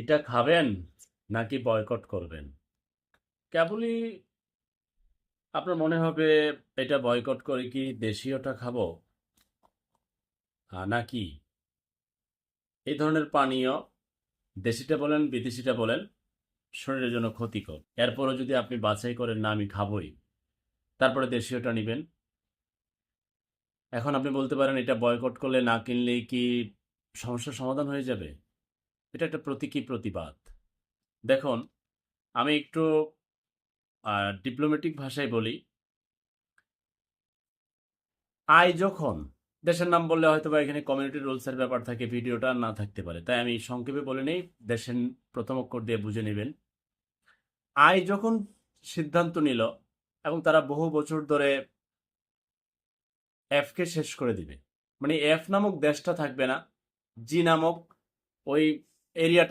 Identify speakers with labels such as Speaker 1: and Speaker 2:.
Speaker 1: এটা খাবেন নাকি বয়কট করবেন? কেবলই আপনার মনে হবে এটা বয়কট করে কি দেশীয়টা খাবো, নাকি এই ধরনের পানীয় দেশিটা বলেন বিদেশিটা বলেন শরীরের জন্য ক্ষতিকর। এরপরও যদি আপনি বাছাই করেন না আমি খাবই, তারপরে দেশীয়টা নিবেন। এখন আপনি বলতে পারেন এটা বয়কট করলে না কিনলেই কি সমস্যার সমাধান হয়ে যাবে? এটা একটা প্রতীকী প্রতিবাদ। দেখুন, আমি একটু ডিপ্লোম্যাটিক ভাষায় বলি, আয় যখন, দেশের নাম বললে হয়তো বা এখানে কমিউনিটি রুলসের ব্যাপার থাকে, ভিডিওটা না থাকতে পারে, তাই আমি সংক্ষেপে বলে নেই, দেশের প্রথম অক্ষর দিয়ে বুঝে নেবেন। আয় যখন সিদ্ধান্ত নিল এবং তারা বহু বছর ধরে এফকে শেষ করে দিবে, মানে এফ নামক দেশটা থাকবে না, জি নামক ওই এরিয়াটা